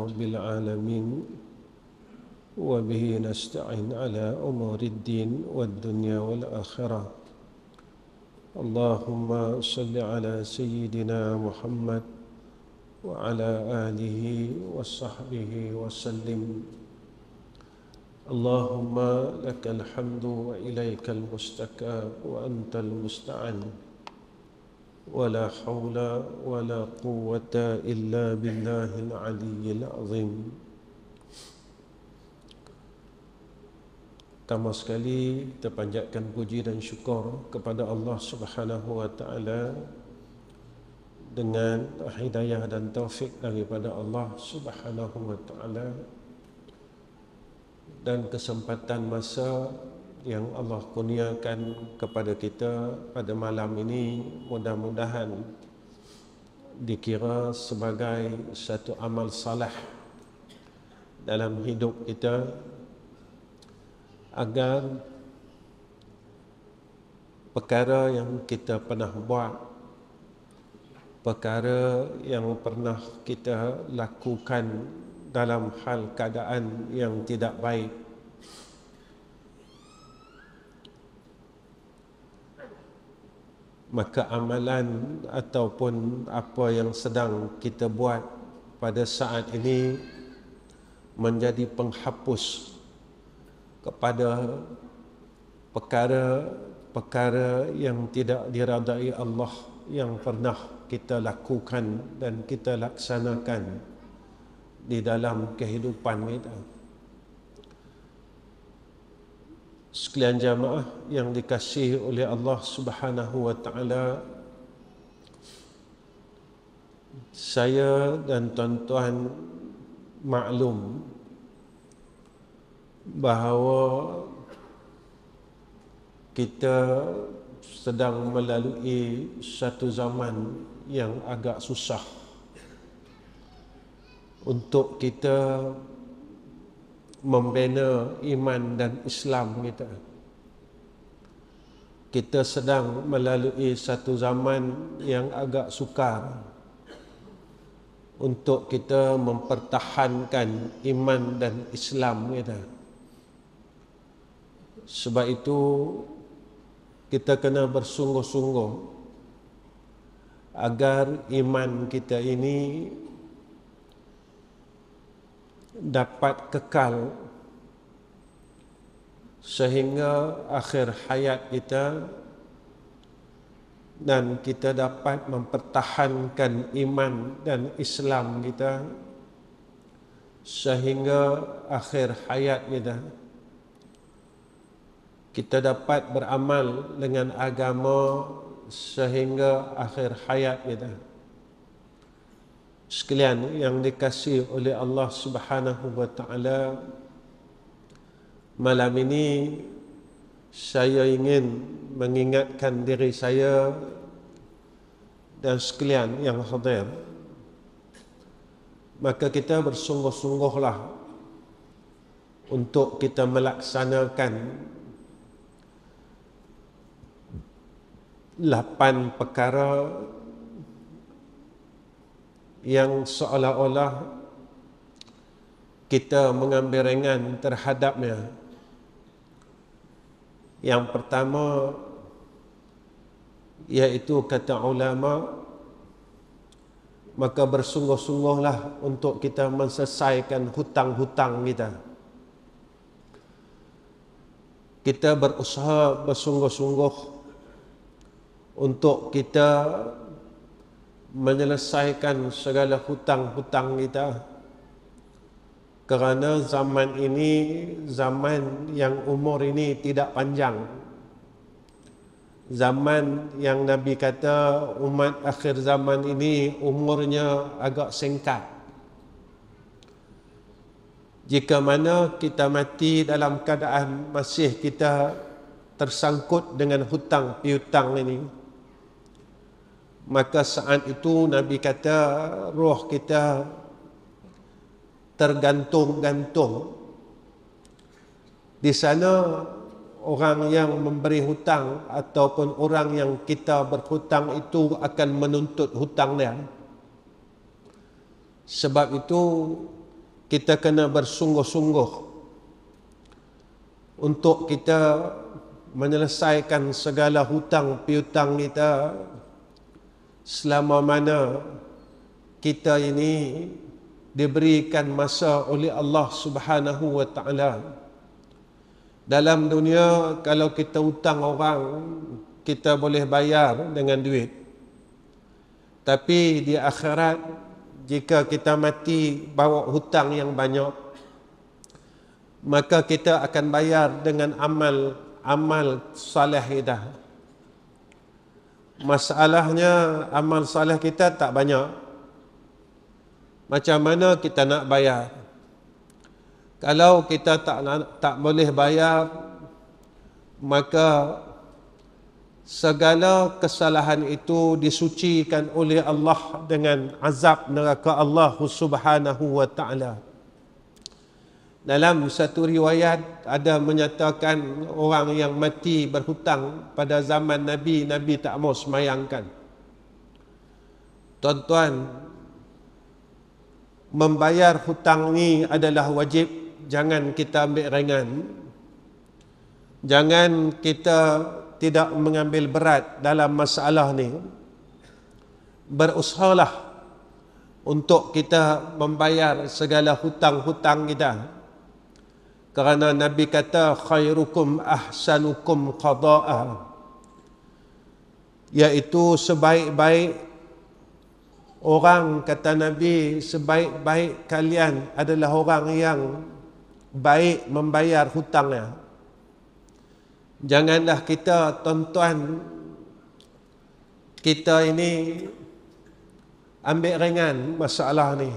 rabbil alamin. Wa bihi nasta'in ala umuri ad-din wad dunya wal akhirah. Allahumma salli ala sayyidina Muhammad wa ala alihi wa sahbihi wa sallim. Allahumma lakal hamdu wa ilaikal mustaka wa antal musta'an. Wa la hawla wa la quwwata illa billahil aliyyil azim. Pertama sekali kita panjatkan puji dan syukur kepada Allah Subhanahu wa taala dengan hidayah dan taufik daripada Allah Subhanahu wa taala dan kesempatan masa yang Allah kurniakan kepada kita pada malam ini, mudah-mudahan dikira sebagai satu amal salah dalam hidup kita, agar perkara yang kita pernah buat, perkara yang pernah kita lakukan dalam hal keadaan yang tidak baik, maka amalan ataupun apa yang sedang kita buat pada saat ini menjadi penghapus kepada perkara-perkara yang tidak diradai Allah yang pernah kita lakukan dan kita laksanakan di dalam kehidupan kita. Sekalian jamaah yang dikasihi oleh Allah Subhanahu wa taala, saya dan tuan-tuan maklum bahawa kita sedang melalui satu zaman yang agak susah untuk kita membina iman dan Islam kita. Kita sedang melalui satu zaman yang agak sukar untuk kita mempertahankan iman dan Islam kita. Sebab itu kita kena bersungguh-sungguh agar iman kita ini dapat kekal sehingga akhir hayat kita, dan kita dapat mempertahankan iman dan Islam kita sehingga akhir hayat kita. Kita dapat beramal dengan agama sehingga akhir hayat kita. Sekalian yang dikasihi oleh Allah Subhanahu wa taala, malam ini saya ingin mengingatkan diri saya dan sekalian yang hadir. Maka kita bersungguh-sungguhlah untuk kita melaksanakan 8 perkara yang seolah-olah kita mengambil ringan terhadapnya. Yang pertama iaitu kata ulama, maka bersungguh-sungguhlah untuk kita menyelesaikan hutang-hutang kita. Kita berusaha bersungguh-sungguh untuk kita menyelesaikan segala hutang-hutang kita, kerana zaman ini zaman yang umur ini tidak panjang, zaman yang Nabi kata umat akhir zaman ini umurnya agak singkat. Jika mana kita mati dalam keadaan masih kita tersangkut dengan hutang piutang ini, maka saat itu Nabi kata roh kita tergantung-gantung. Di sana orang yang memberi hutang ataupun orang yang kita berhutang itu akan menuntut hutang dia. Sebab itu kita kena bersungguh-sungguh untuk kita menyelesaikan segala hutang piutang kita selama mana kita ini diberikan masa oleh Allah Subhanahu wa taala. Dalam dunia kalau kita hutang orang, kita boleh bayar dengan duit. Tapi di akhirat, jika kita mati bawa hutang yang banyak, maka kita akan bayar dengan amal saleh kita. Masalahnya amal saleh kita tak banyak. Macam mana kita nak bayar? Kalau kita tak boleh bayar, maka segala kesalahan itu disucikan oleh Allah dengan azab neraka Allah Subhanahu wa taala. Dalam satu riwayat ada menyatakan orang yang mati berhutang pada zaman Nabi tak mau semayangkan. Tuan-tuan, membayar hutang ni adalah wajib, jangan kita ambil ringan. Jangan kita tidak mengambil berat dalam masalah ni. Berusahalah untuk kita membayar segala hutang-hutang kita. Kerana Nabi kata khairukum ahsanukum qada'a, iaitu sebaik-baik orang, kata Nabi, sebaik-baik kalian adalah orang yang baik membayar hutangnya. Janganlah kita, tuan-tuan, kita ini ambil ringan masalah ni.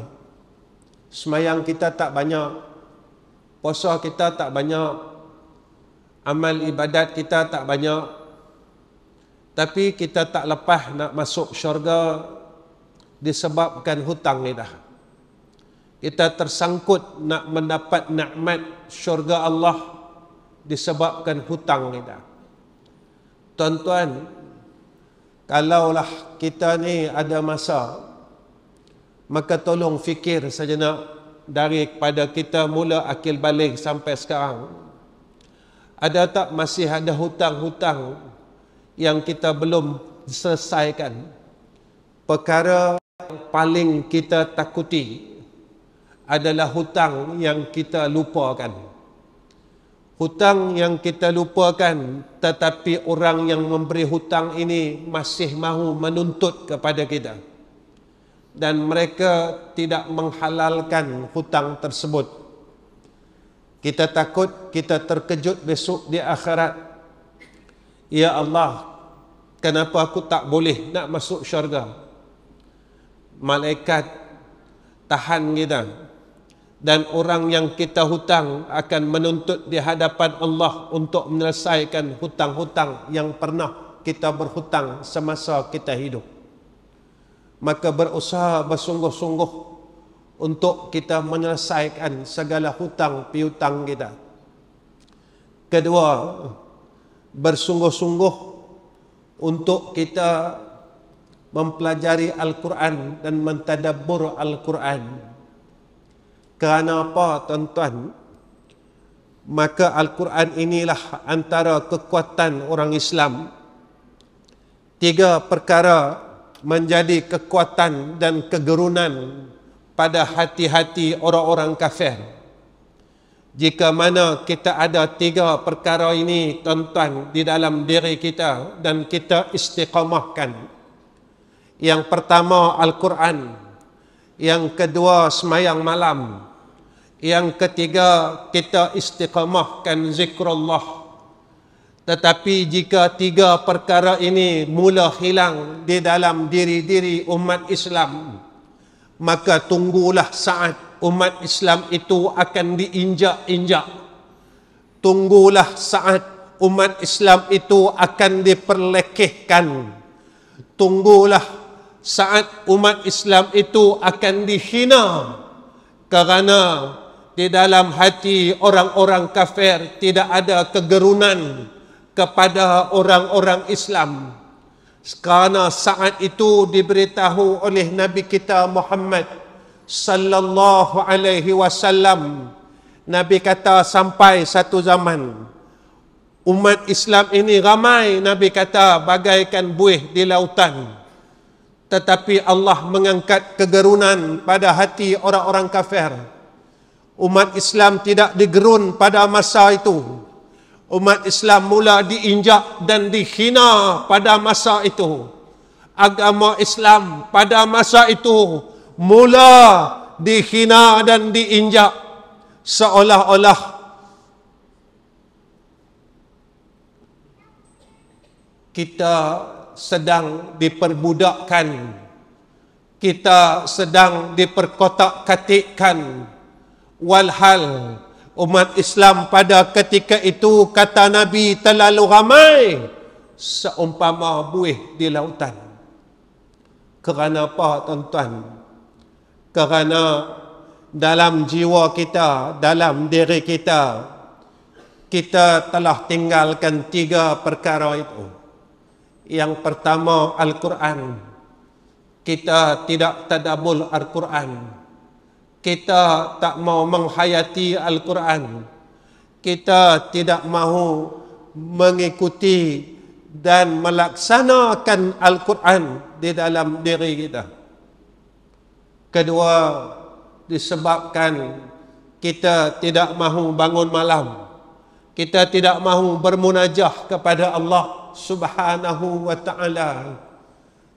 Semayang kita tak banyak, puasa kita tak banyak, amal ibadat kita tak banyak, tapi kita tak lepas nak masuk syurga disebabkan hutang ni dah. Kita tersangkut nak mendapat nikmat syurga Allah disebabkan hutang ni dah. Tuan-tuan, kalaulah kita ni ada masa, maka tolong fikir sejenak daripada kita mula akil balik sampai sekarang. Ada tak masih ada hutang-hutang yang kita belum selesaikan? Perkara yang paling kita takuti adalah hutang yang kita lupakan. Hutang yang kita lupakan, tetapi orang yang memberi hutang ini masih mahu menuntut kepada kita. Dan mereka tidak menghalalkan hutang tersebut. Kita takut, kita terkejut besok di akhirat. Ya Allah, kenapa aku tak boleh nak masuk syurga? Malaikat tahan kita. Dan orang yang kita hutang akan menuntut di hadapan Allah untuk menyelesaikan hutang-hutang yang pernah kita berhutang semasa kita hidup. Maka berusaha bersungguh-sungguh untuk kita menyelesaikan segala hutang piutang kita. Kedua, bersungguh-sungguh untuk kita mempelajari Al-Quran dan mentadabbur Al-Quran. Kerana apa, tuan-tuan? Maka Al-Quran inilah antara kekuatan orang Islam. 3 perkara menjadi kekuatan dan kegerunan pada hati-hati orang-orang kafir. Jika mana kita ada 3 perkara ini, tuan-tuan, di dalam diri kita dan kita istiqamahkan. Yang pertama Al-Quran, yang kedua semayang malam, yang ketiga kita istiqamahkan zikrullah. Tetapi jika 3 perkara ini mula hilang di dalam diri-diri umat Islam, maka tunggulah saat umat Islam itu akan diinjak-injak. Tunggulah saat umat Islam itu akan diperlekehkan. Tunggulah saat umat Islam itu akan dihina, kerana di dalam hati orang-orang kafir tidak ada kegerunan kepada orang-orang Islam. Kerana saat itu diberitahu oleh Nabi kita Muhammad sallallahu alaihi wasallam, Nabi kata sampai satu zaman umat Islam ini ramai, Nabi kata bagaikan buih di lautan, tetapi Allah mengangkat kegerunan pada hati orang-orang kafir. Umat Islam tidak digerun pada masa itu. Umat Islam mula diinjak dan dihina pada masa itu. Agama Islam pada masa itu mula dihina dan diinjak, seolah-olah kita sedang diperbudakkan, kita sedang diperkotak-katikkan. Walhal umat Islam pada ketika itu, kata Nabi, terlalu ramai seumpama buih di lautan. Kerana apa, tuan-tuan? Kerana dalam jiwa kita, dalam diri kita, kita telah tinggalkan 3 perkara itu. Yang pertama, Al-Quran. Kita tidak tadabbur Al-Quran. Kita tak mau menghayati Al-Quran. Kita tidak mahu mengikuti dan melaksanakan Al-Quran di dalam diri kita. Kedua, disebabkan kita tidak mahu bangun malam. Kita tidak mahu bermunajah kepada Allah Subhanahu wa ta'ala.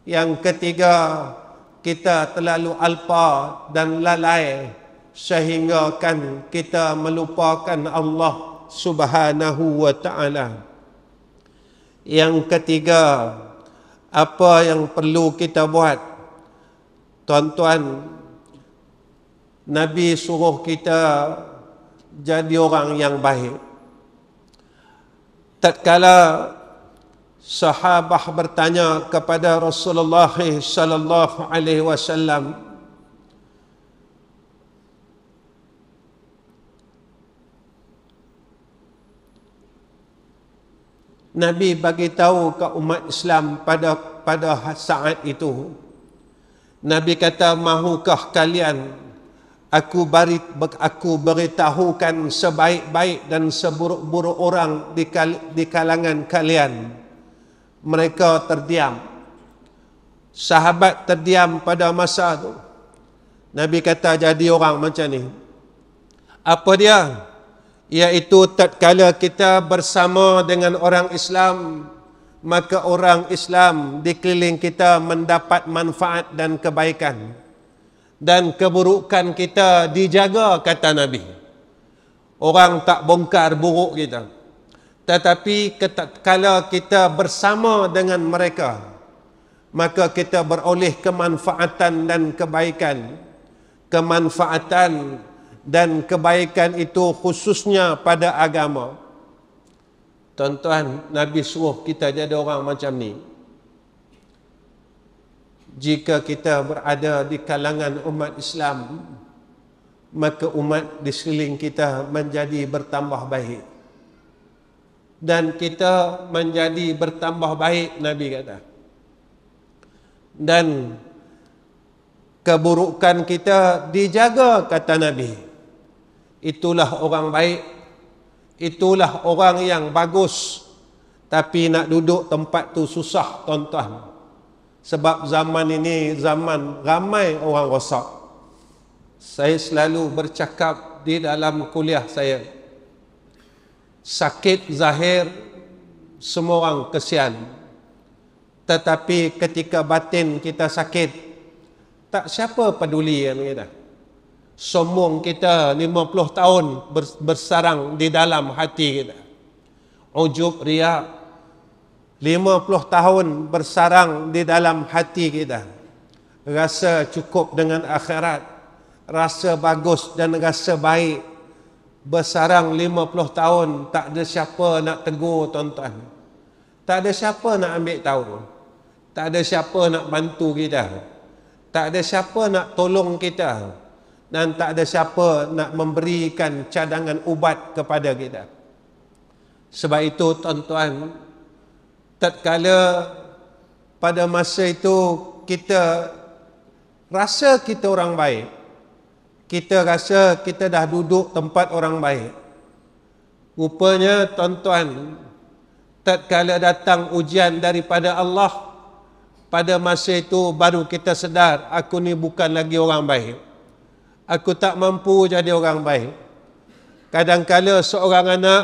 Yang ketiga, kita terlalu alpa dan lalai sehingga kan kita melupakan Allah Subhanahu wa ta'ala. Yang ketiga, apa yang perlu kita buat? Tuan-tuan, Nabi suruh kita jadi orang yang baik. Tatkala sahabat bertanya kepada Rasulullah sallallahu alaihi wasallam, Nabi bagi tahu ke umat Islam pada saat itu, Nabi kata, mahukah kalian aku beritahukan sebaik-baik dan seburuk-buruk orang di kalangan kalian? Mereka terdiam. Sahabat terdiam pada masa itu. Nabi kata, jadi orang macam ni. Apa dia? Iaitu tatkala kita bersama dengan orang Islam, maka orang Islam di keliling kita mendapat manfaat dan kebaikan, dan keburukan kita dijaga, kata Nabi. Orang tak bongkar buruk kita. Tetapi kalau kita bersama dengan mereka, maka kita beroleh kemanfaatan dan kebaikan. Kemanfaatan dan kebaikan itu khususnya pada agama. Tuan-tuan, Nabi suruh kita jadi orang macam ni. Jika kita berada di kalangan umat Islam, maka umat di sekeliling kita menjadi bertambah baik. Dan kita menjadi bertambah baik, Nabi kata. Dan keburukan kita dijaga, kata Nabi. Itulah orang baik. Itulah orang yang bagus. Tapi nak duduk tempat tu susah, tuan-tuan. Sebab zaman ini zaman ramai orang rosak. Saya selalu bercakap di dalam kuliah saya, sakit zahir semua orang kesian, tetapi ketika batin kita sakit, tak siapa peduli kan kita. Sombong kita 50 tahun bersarang di dalam hati kita. Ujub, riak 50 tahun bersarang di dalam hati kita. Rasa cukup dengan akhirat, rasa bagus dan rasa baik bersarang 50 tahun, tak ada siapa nak tegur, tuan-tuan. Tak ada siapa nak ambil tahu. Tak ada siapa nak bantu kita. Tak ada siapa nak tolong kita. Dan tak ada siapa nak memberikan cadangan ubat kepada kita. Sebab itu, tuan-tuan, tatkala pada masa itu kita rasa kita orang baik, kita rasa kita dah duduk tempat orang baik. Rupanya tuan-tuan, tatkala datang ujian daripada Allah, pada masa itu baru kita sedar, aku ni bukan lagi orang baik. Aku tak mampu jadi orang baik. Kadangkala seorang anak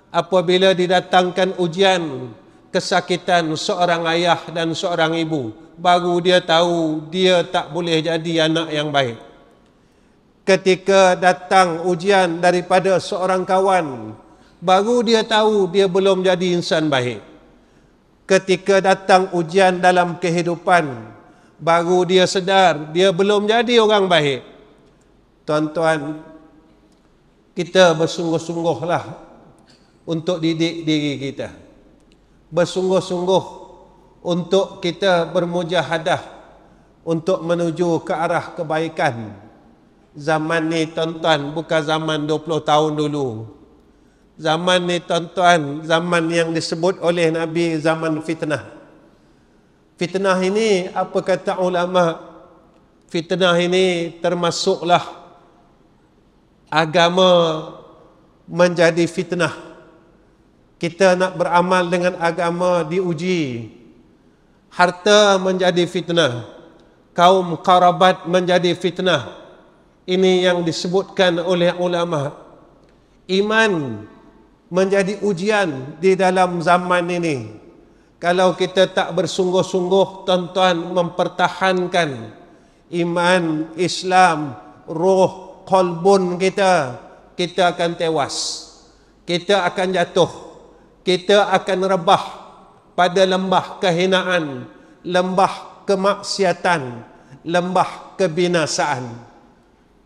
apabila didatangkan ujian, kesakitan seorang ayah dan seorang ibu, baru dia tahu dia tak boleh jadi anak yang baik. Ketika datang ujian daripada seorang kawan, baru dia tahu dia belum jadi insan baik. Ketika datang ujian dalam kehidupan, baru dia sedar dia belum jadi orang baik. Tuan-tuan, kita bersungguh-sungguhlah untuk didik diri kita. Bersungguh-sungguh untuk kita bermujahadah untuk menuju ke arah kebaikan. Zaman ni tuan-tuan bukan zaman 20 tahun dulu. Zaman ni tuan-tuan, zaman yang disebut oleh Nabi zaman fitnah. Fitnah ini, apa kata ulama, fitnah ini termasuklah agama menjadi fitnah. Kita nak beramal dengan agama diuji. Harta menjadi fitnah. Kaum karabat menjadi fitnah. Ini yang disebutkan oleh ulama. Iman menjadi ujian di dalam zaman ini. Kalau kita tak bersungguh-sungguh, tuan-tuan, mempertahankan iman, Islam, roh, qalbun kita, kita akan tewas. Kita akan jatuh. Kita akan rebah pada lembah kehinaan, lembah kemaksiatan, lembah kebinasaan.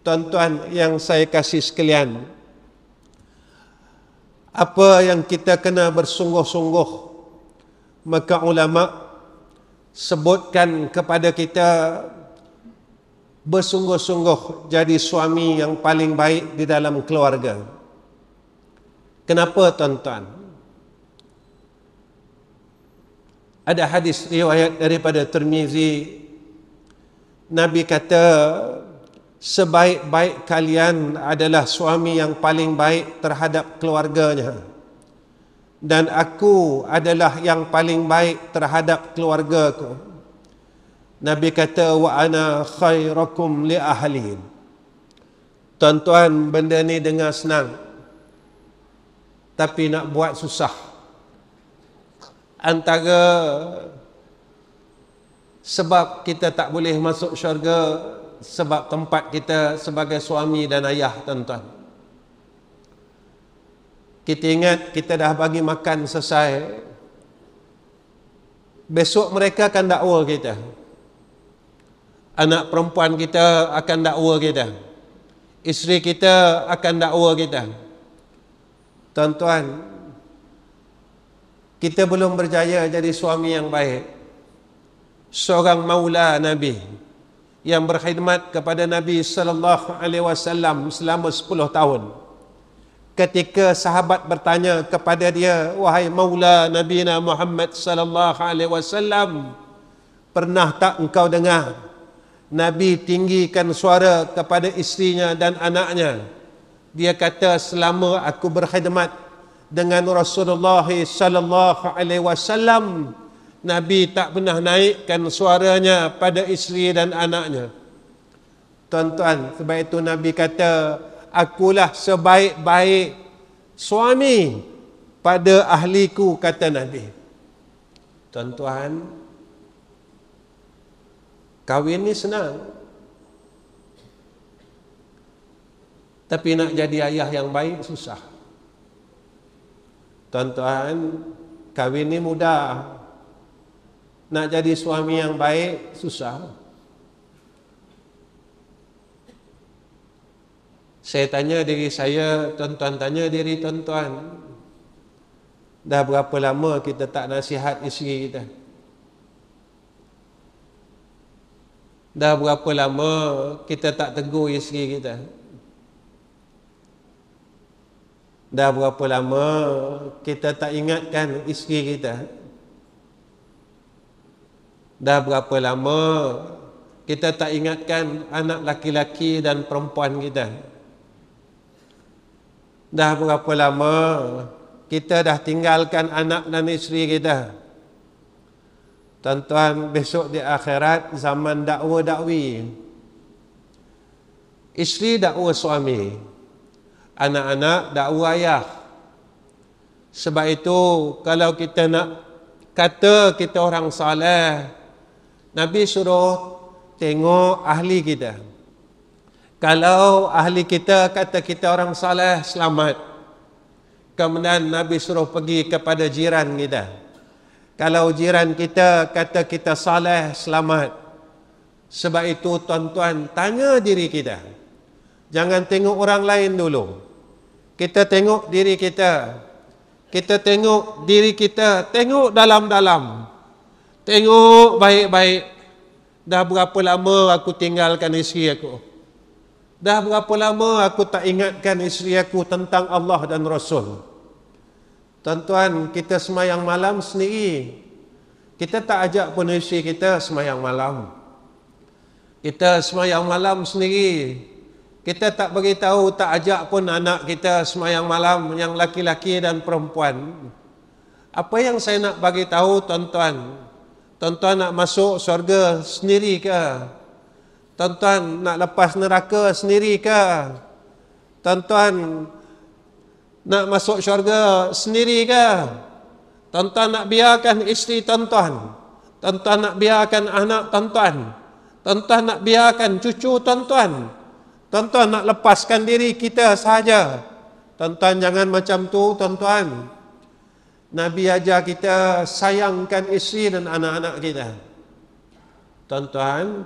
Tuan-tuan yang saya kasih sekalian, apa yang kita kena bersungguh-sungguh, maka ulama sebutkan kepada kita bersungguh-sungguh jadi suami yang paling baik di dalam keluarga. Kenapa tuan-tuan? Ada hadis riwayat daripada Tirmizi, Nabi kata, sebaik-baik kalian adalah suami yang paling baik terhadap keluarganya, dan aku adalah yang paling baik terhadap keluargaku. Nabi kata, wa ana khairakum li ahli. Tuan-tuan, benda ni dengar senang, tapi nak buat susah. Antara sebab kita tak boleh masuk syurga, sebab tempat kita sebagai suami dan ayah, tuan-tuan. Kita ingat kita dah bagi makan selesai, besok mereka akan dakwa kita. Anak perempuan kita akan dakwa kita. Isteri kita akan dakwa kita. Tuan-tuan, kita belum berjaya jadi suami yang baik. Seorang maula Nabi yang berkhidmat kepada Nabi sallallahu alaihi wasallam selama 10 tahun. Ketika sahabat bertanya kepada dia, wahai maula Nabi Muhammad sallallahu alaihi wasallam, pernah tak engkau dengar Nabi tinggikan suara kepada isterinya dan anaknya? Dia kata, selama aku berkhidmat dengan Rasulullah sallallahu alaihi wasallam, Nabi tak pernah naikkan suaranya pada isteri dan anaknya. Tuan-tuan, sebab itu Nabi kata, akulah sebaik-baik suami pada ahliku, kata Nabi. Tuan-tuan, kahwin ni senang, tapi nak jadi ayah yang baik susah. Tuan-tuan, kahwin ni mudah, nak jadi suami yang baik susah. Saya tanya diri saya, tuan-tuan tanya diri tuan-tuan, dah berapa lama kita tak nasihat isteri kita? Dah berapa lama kita tak tegur isteri kita? Dah berapa lama kita tak ingatkan isteri kita? Dah berapa lama kita tak ingatkan anak laki-laki dan perempuan kita. Dah berapa lama kita dah tinggalkan anak dan isteri kita. Tuan-tuan, besok di akhirat zaman dakwa-dakwi, isteri dakwa suami, anak-anak dakwa ayah. Sebab itu kalau kita nak kata kita orang saleh, Nabi suruh tengok ahli kita. Kalau ahli kita kata kita orang saleh, selamat. Kemudian Nabi suruh pergi kepada jiran kita. Kalau jiran kita kata kita saleh, selamat. Sebab itu tuan-tuan, tanya diri kita. Jangan tengok orang lain dulu. Kita tengok diri kita. Kita tengok diri kita. Tengok dalam-dalam. Tengok baik-baik. Dah berapa lama aku tinggalkan isteri aku? Dah berapa lama aku tak ingatkan isteri aku tentang Allah dan Rasul? Tuan-tuan, kita semayang malam sendiri. Kita tak ajak pun isteri kita semayang malam. Kita semayang malam sendiri. Kita tak beritahu, tak ajak pun anak kita semayang malam, yang laki-laki dan perempuan. Apa yang saya nak bagi tahu tuan-tuan? Tuan-tuan nak masuk syurga sendiri ke? Tuan-tuan nak lepas neraka sendiri ke? Tuan-tuan nak masuk syurga sendiri ke? Tuan-tuan nak biarkan isteri tuan-tuan? Tuan-tuan nak biarkan anak tuan-tuan? Tuan-tuan nak biarkan cucu tuan-tuan? Tuan-tuan nak lepaskan diri kita sahaja? Tuan-tuan jangan macam tu tuan-tuan. Nabi ajar kita sayangkan isteri dan anak-anak kita. Tuan-tuan,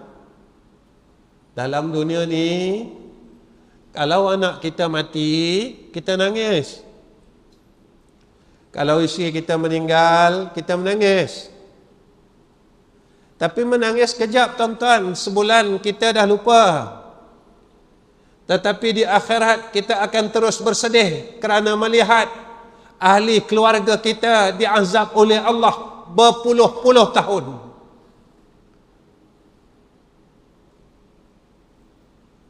dalam dunia ni, kalau anak kita mati, kita nangis. Kalau isteri kita meninggal, kita menangis. Tapi menangis kejap tuan-tuan, sebulan kita dah lupa. Tetapi di akhirat kita akan terus bersedih kerana melihat ahli keluarga kita diazab oleh Allah berpuluh-puluh tahun.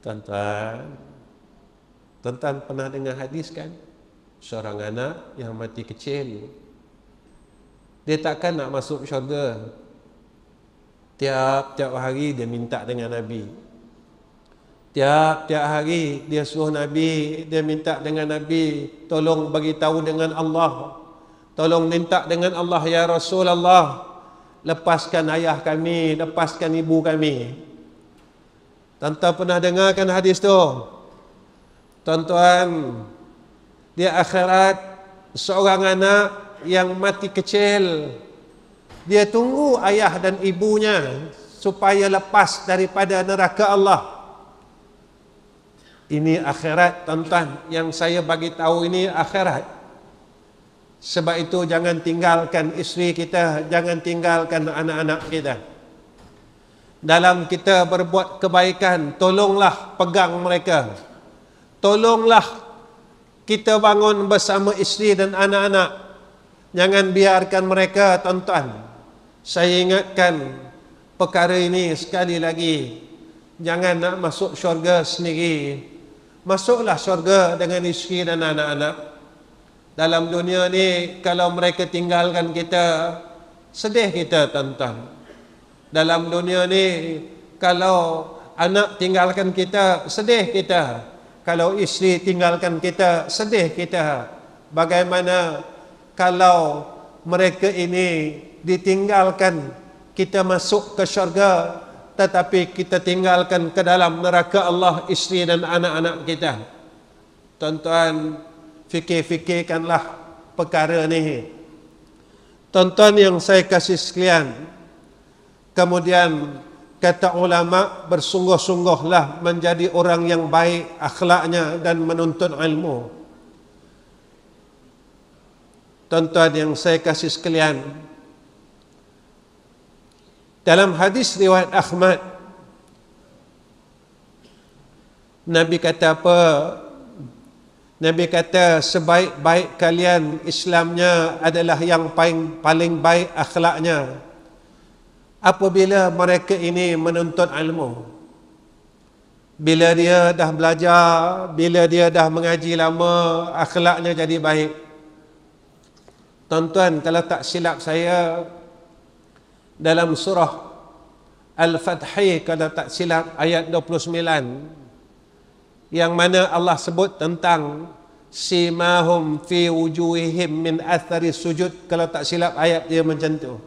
Tuan-tuan pernah dengar hadis kan? Seorang anak yang mati kecil, dia takkan nak masuk syurga. Tiap-tiap hari dia minta dengan Nabi. Tiap-tiap hari dia suruh Nabi, dia minta dengan Nabi, tolong bagi tahu dengan Allah. Tolong minta dengan Allah, ya Rasulullah, lepaskan ayah kami, lepaskan ibu kami. Tuan-tuan pernah dengarkan hadis tu? Tuan-tuan, di akhirat seorang anak yang mati kecil, dia tunggu ayah dan ibunya supaya lepas daripada neraka Allah. Ini akhirat tuan-tuan, yang saya bagi tahu ini akhirat. Sebab itu jangan tinggalkan isteri kita, jangan tinggalkan anak-anak kita. Dalam kita berbuat kebaikan, tolonglah pegang mereka. Tolonglah kita bangun bersama isteri dan anak-anak. Jangan biarkan mereka, tuan-tuan. Saya ingatkan perkara ini sekali lagi. Jangan nak masuk syurga sendiri. Masuklah syurga dengan isteri dan anak-anak. Dalam dunia ni, kalau mereka tinggalkan kita, sedih kita tuan-tuan. Dalam dunia ni, kalau anak tinggalkan kita, sedih kita. Kalau isteri tinggalkan kita, sedih kita. Bagaimana kalau mereka ini ditinggalkan, kita masuk ke syurga, tetapi kita tinggalkan ke dalam neraka Allah isteri dan anak-anak kita. Tuan-tuan, fikir-fikirkanlah perkara ni. Tuan-tuan yang saya kasih sekalian, kemudian kata ulama, bersungguh-sungguhlah menjadi orang yang baik akhlaknya dan menuntut ilmu. Tuan-tuan yang saya kasih sekalian, dalam hadis riwayat Ahmad, Nabi kata apa? Nabi kata, sebaik-baik kalian Islamnya adalah yang paling baik akhlaknya. apabila mereka ini menuntut ilmu. Bila dia dah belajar, bila dia dah mengaji lama, akhlaknya jadi baik. Tuan-tuan, kalau tak silap saya, dalam surah Al-Fathi, kalau tak silap, ayat 29, yang mana Allah sebut tentang simahum fi wujuhihim min athari sujud, kalau tak silap ayat dia macam tu.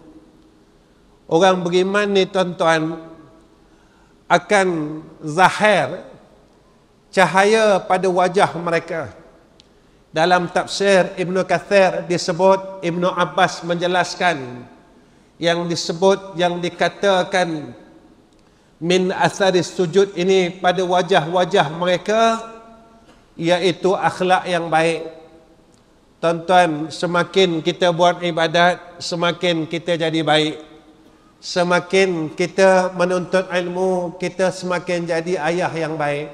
Orang beriman ni tuan-tuan akan zahir cahaya pada wajah mereka. Dalam tafsir Ibnu Katsir disebut, Ibnu Abbas menjelaskan, yang disebut, yang dikatakan min athari sujud ini pada wajah-wajah mereka, iaitu akhlak yang baik. Tuan-tuan, semakin kita buat ibadat, semakin kita jadi baik. Semakin kita menuntut ilmu, kita semakin jadi ayah yang baik.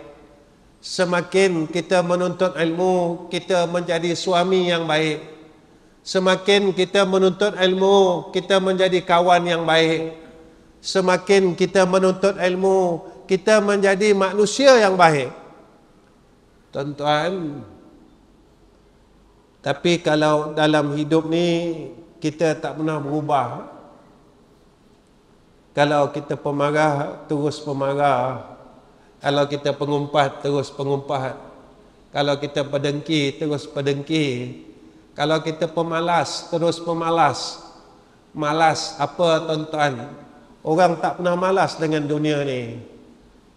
Semakin kita menuntut ilmu, kita menjadi suami yang baik. Semakin kita menuntut ilmu, kita menjadi kawan yang baik. Semakin kita menuntut ilmu, kita menjadi manusia yang baik. Tuan-tuan, tapi kalau dalam hidup ni kita tak pernah berubah, kalau kita pemarah, terus pemarah. Kalau kita pengumpat, terus pengumpat. Kalau kita pedengki, terus pedengki. Kalau kita pemalas, terus pemalas. Malas apa tuan-tuan? Orang tak pernah malas dengan dunia ni.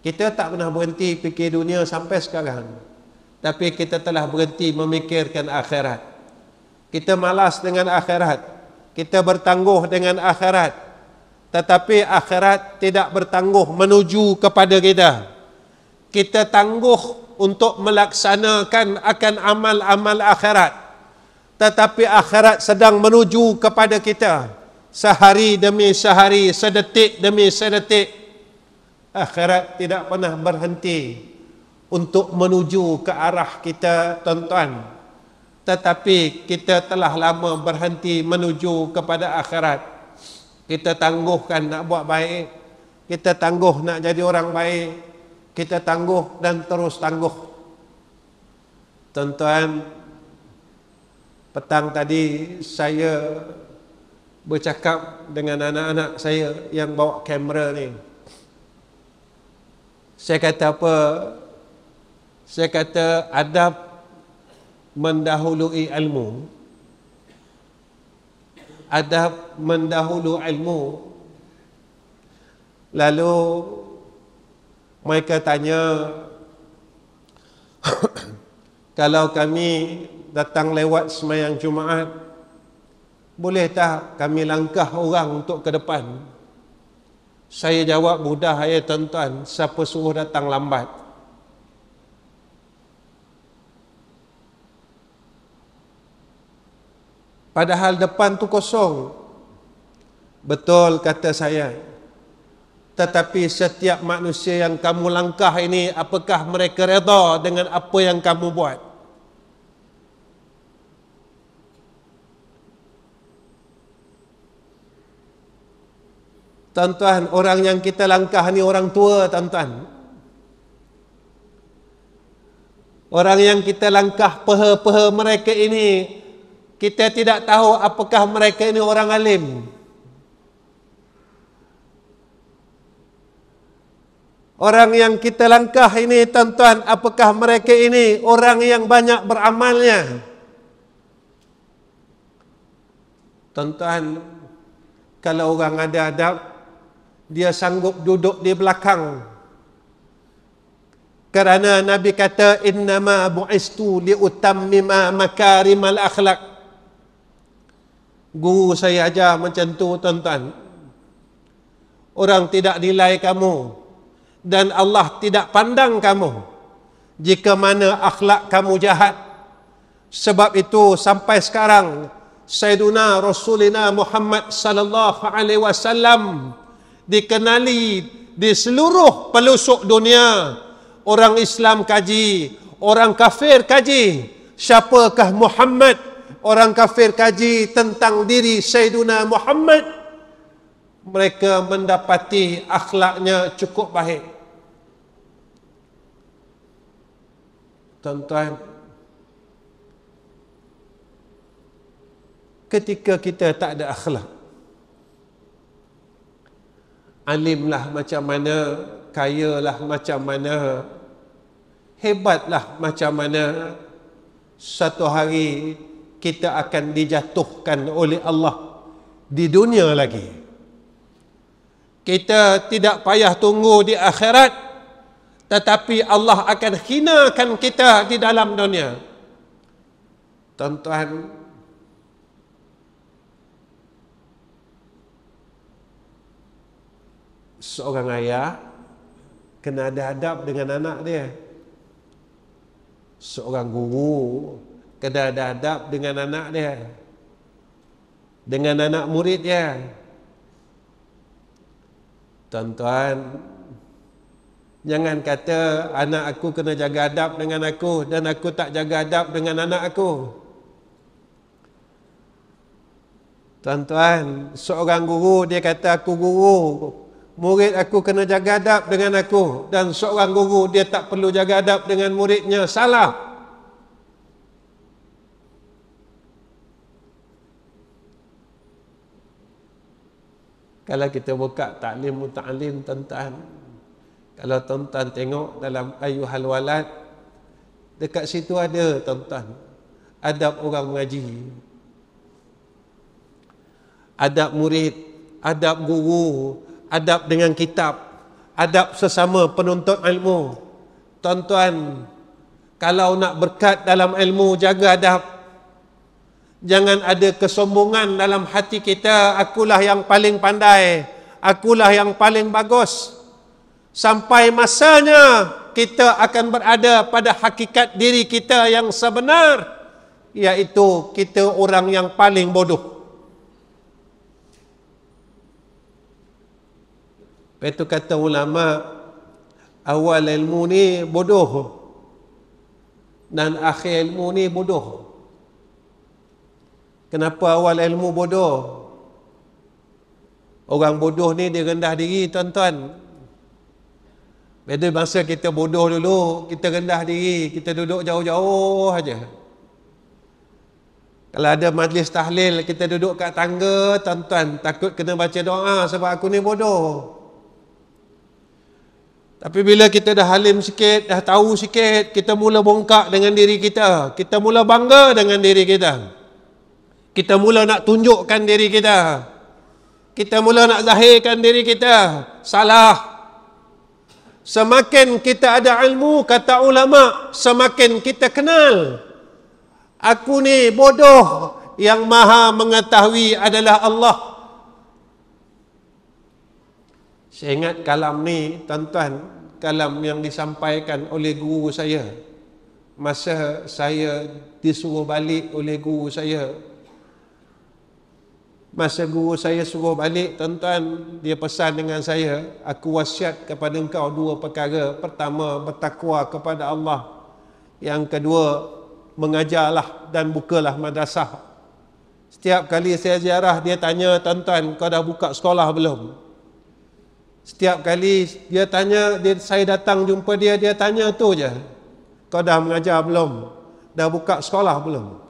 Kita tak pernah berhenti fikir dunia sampai sekarang. Tapi kita telah berhenti memikirkan akhirat. Kita malas dengan akhirat. Kita bertangguh dengan akhirat. Tetapi akhirat tidak bertangguh menuju kepada kita. Kita tangguh untuk melaksanakan akan amal-amal akhirat. Tetapi akhirat sedang menuju kepada kita. Sehari demi sehari, sedetik demi sedetik. Akhirat tidak pernah berhenti untuk menuju ke arah kita, tuan-tuan. Tetapi kita telah lama berhenti menuju kepada akhirat. Kita tangguhkan nak buat baik. Kita tangguh nak jadi orang baik. Kita tangguh dan terus tangguh. Tuan-tuan, petang tadi saya bercakap dengan anak-anak saya yang bawa kamera ni. Saya kata apa? Saya kata adab mendahului ilmu. Adab mendahului ilmu. Lalu mereka tanya, kalau kami datang lewat sembahyang Jumaat, boleh tak kami langkah orang untuk ke depan? Saya jawab mudah ya tuan-tuan, siapa suruh datang lambat? Padahal depan tu kosong. Betul kata saya. Tetapi setiap manusia yang kamu langkah ini, apakah mereka redha dengan apa yang kamu buat? Tuan-tuan, orang yang kita langkah ni orang tua, tuan-tuan. Orang yang kita langkah peha-peha mereka ini, kita tidak tahu apakah mereka ini orang alim. Orang yang kita langkah ini, tuan-tuan, apakah mereka ini orang yang banyak beramalnya? Tuan-tuan, kalau orang ada adab, dia sanggup duduk di belakang. Kerana Nabi kata, innama bu'istu liutammima makarimal akhlak. Guru saya ajar macam tu, tuan-tuan. Orang tidak nilai kamu, dan Allah tidak pandang kamu jika mana akhlak kamu jahat. Sebab itu sampai sekarang Sayyiduna Rasulina Muhammad sallallahu alaihi wasallam dikenali di seluruh pelosok dunia. Orang Islam kaji, orang kafir kaji, siapakah Muhammad? Orang kafir kaji tentang diri Sayyiduna Muhammad. mereka mendapati akhlaknya cukup baik. Tuan-tuan, ketika kita tak ada akhlak, alimlah macam mana, kayalah macam mana, hebatlah macam mana, satu hari kita akan dijatuhkan oleh Allah di dunia lagi. Kita tidak payah tunggu di akhirat, tetapi Allah akan hinakan kita di dalam dunia. Tuan-tuan, seorang ayah kena ada adab dengan anak dia. Seorang guru kena ada adab dengan anak dia, dengan anak murid dia. Tuan-tuan, jangan kata anak aku kena jaga adab dengan aku dan aku tak jaga adab dengan anak aku. Tuan-tuan, seorang guru dia kata aku guru, murid aku kena jaga adab dengan aku, dan seorang guru dia tak perlu jaga adab dengan muridnya. Salah. Kalau kita buka taklim muta'alim, tuan-tuan, kalau tuan-tuan tengok dalam Ayyuhal Walad, dekat situ ada, tuan-tuan, adab orang mengaji, adab murid, adab guru, adab dengan kitab, adab sesama penuntut ilmu. Tuan-tuan, kalau nak berkat dalam ilmu, jaga adab. Jangan ada kesombongan dalam hati kita, akulah yang paling pandai, akulah yang paling bagus. Sampai masanya kita akan berada pada hakikat diri kita yang sebenar, iaitu kita orang yang paling bodoh. Itu kata ulama, awal ilmu ni bodoh dan akhir ilmu ni bodoh. Kenapa awal ilmu bodoh? Orang bodoh ni dia rendah diri, tuan-tuan. Pada masa kita bodoh dulu, kita rendah diri, kita duduk jauh-jauh aja. Kalau ada majlis tahlil, kita duduk kat tangga, tuan-tuan, takut kena baca doa sebab aku ni bodoh. Tapi bila kita dah halim sikit, dah tahu sikit, kita mula bongkak dengan diri kita. Kita mula bangga dengan diri kita. Kita mula nak tunjukkan diri kita. Kita mula nak zahirkan diri kita. Salah. Semakin kita ada ilmu, kata ulama, semakin kita kenal, aku ni bodoh, yang maha mengetahui adalah Allah. Saya ingat kalam ni, tuan-tuan, kalam yang disampaikan oleh guru saya masa saya disuruh balik oleh guru saya. Masa guru saya suruh balik, tuan-tuan, dia pesan dengan saya, aku wasiat kepada engkau dua perkara. Pertama, bertakwa kepada Allah. Yang kedua, mengajarlah dan bukalah madrasah. Setiap kali saya ziarah, dia tanya, tuan-tuan, kau dah buka sekolah belum? Setiap kali dia tanya, saya datang jumpa dia, dia tanya tu je, kau dah mengajar belum? Dah buka sekolah belum?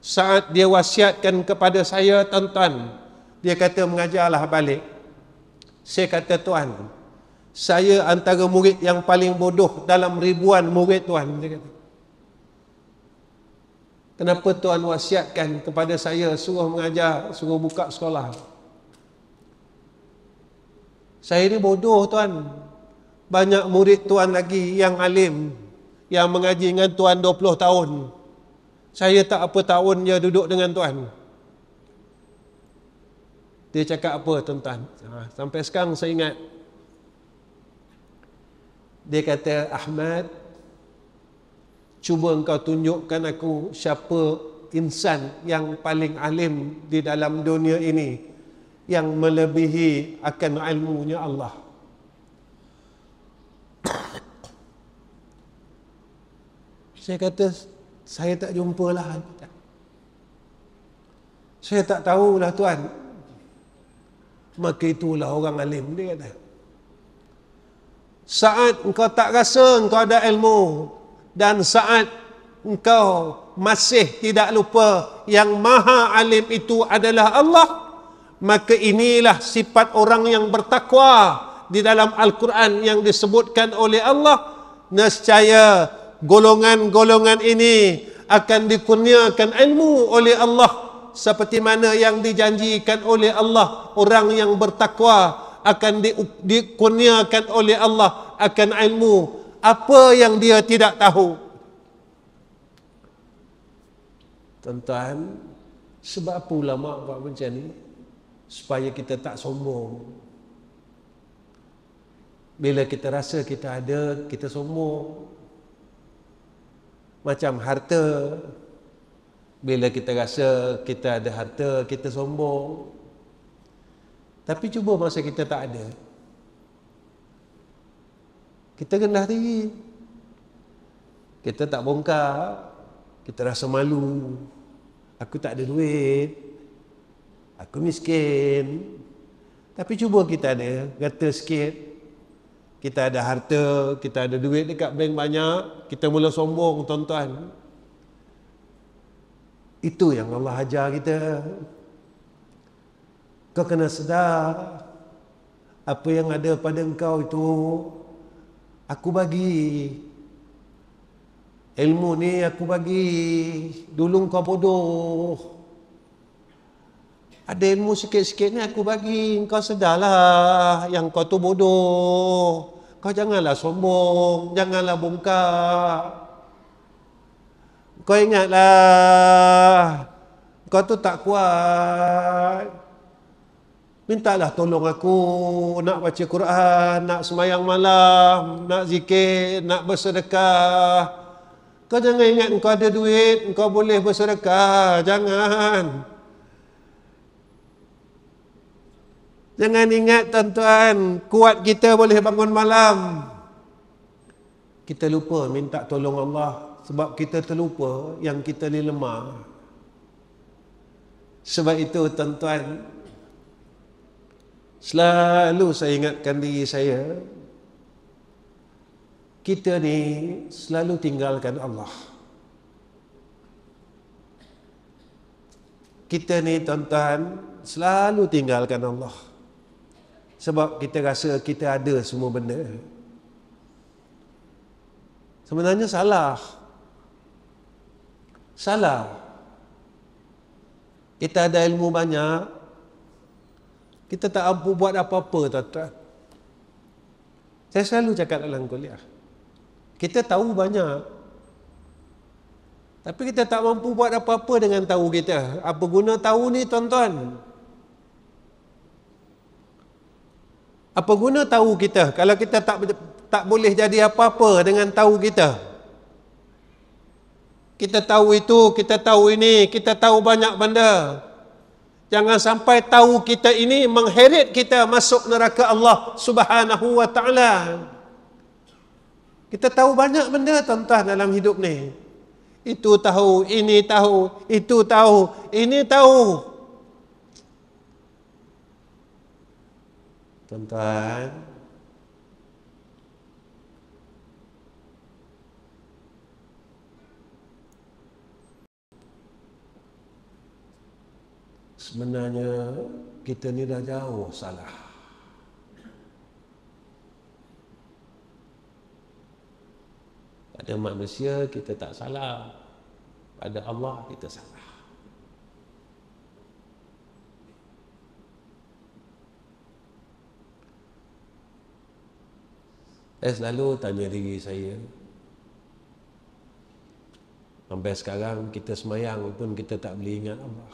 Saat dia wasiatkan kepada saya, tuan-tuan, dia kata mengajarlah balik. Saya kata, tuan, saya antara murid yang paling bodoh dalam ribuan murid tuan. Dia kata, kenapa tuan wasiatkan kepada saya suruh mengajar, suruh buka sekolah? Saya ni bodoh, tuan. Banyak murid tuan lagi yang alim, yang mengaji dengan tuan 20 tahun. Saya tak apa tahun je duduk dengan tuan. Dia cakap apa, tuan-tuan? Sampai sekarang saya ingat. Dia kata, Ahmad, cuba engkau tunjukkan aku siapa insan yang paling alim di dalam dunia ini, yang melebihi akan ilmunya Allah. Saya kata, saya tak jumpalah. Saya tak tahulah, tuan. maka itulah orang alim, dia kata. Saat engkau tak rasa engkau ada ilmu, dan saat engkau masih tidak lupa yang maha alim itu adalah Allah, maka inilah sifat orang yang bertakwa di dalam Al-Quran yang disebutkan oleh Allah. Nescaya golongan-golongan ini akan dikurniakan ilmu oleh Allah, seperti mana yang dijanjikan oleh Allah. Orang yang bertakwa akan dikurniakan oleh Allah akan ilmu apa yang dia tidak tahu. Tuan-tuan, sebab apa ulama buat macam ni? Supaya kita tak sombong. Bila kita rasa kita ada, kita sombong. Macam harta. Bila kita rasa kita ada harta, kita sombong. Tapi cuba masa kita tak ada, kita rendah diri, kita tak bongkar, kita rasa malu. Aku tak ada duit, aku miskin. Tapi cuba kita ada, kata sikit, kita ada harta, kita ada duit dekat bank banyak, kita mula sombong, tuan-tuan. Itu yang Allah ajar kita. Kau kena sedar, apa yang ada pada engkau itu aku bagi. Ilmu ni aku bagi. Dulu kau bodoh, ada ilmu sikit-sikit ni aku bagi. Kau sedarlah yang kau tu bodoh. Kau janganlah sombong, janganlah bongkar. Kau ingatlah, kau tu tak kuat. Mintalah tolong aku nak baca Quran, nak sembahyang malam, nak zikir, nak bersedekah. Kau jangan ingat kau ada duit, kau boleh bersedekah. Jangan. Jangan ingat tuan-tuan, kuat kita boleh bangun malam. Kita lupa minta tolong Allah sebab kita terlupa yang kita ni lemah. Sebab itu tuan-tuan, selalu saya ingatkan diri saya, kita ni selalu tinggalkan Allah. Kita ni tuan-tuan selalu tinggalkan Allah. Sebab kita rasa kita ada semua benda. Sebenarnya salah. Salah. Kita ada ilmu banyak, kita tak mampu buat apa-apa, tuan-tuan. Saya selalu cakap dalam kuliah, kita tahu banyak, tapi kita tak mampu buat apa-apa dengan tahu kita. Apa guna tahu ni, tuan-tuan? Apa guna tahu kita kalau kita tak boleh jadi apa-apa dengan tahu kita? Kita tahu itu, kita tahu ini, kita tahu banyak benda. Jangan sampai tahu kita ini mengheret kita masuk neraka Allah Subhanahu wa ta'ala. Kita tahu banyak benda, tuan-tuan, dalam hidup ni. Itu tahu, ini tahu, itu tahu, ini tahu. Tuan-tuan, sebenarnya kita ni dah jauh salah. Pada manusia kita tak salah, pada Allah kita salah. Saya selalu tanya diri saya, sampai sekarang kita semayang pun kita tak boleh ingat Allah.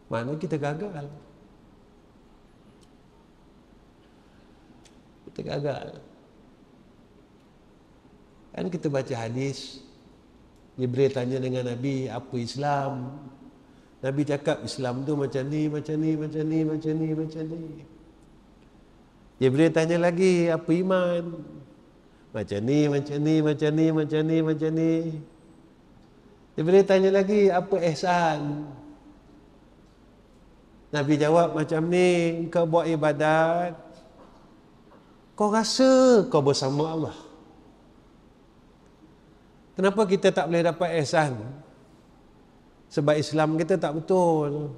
Mana kita gagal. Kita gagal. Kan kita baca hadis, Jibril tanya dengan Nabi, apa Islam? Nabi cakap Islam tu macam ni, macam ni, macam ni, macam ni, macam ni. Jibril tanya lagi, apa iman? Macam ni, macam ni, macam ni, macam ni, macam ni. Dia boleh tanya lagi, apa ihsan? Nabi jawab macam ni, kau buat ibadat, kau rasa kau bersama Allah. Kenapa kita tak boleh dapat ihsan? Sebab Islam kita tak betul.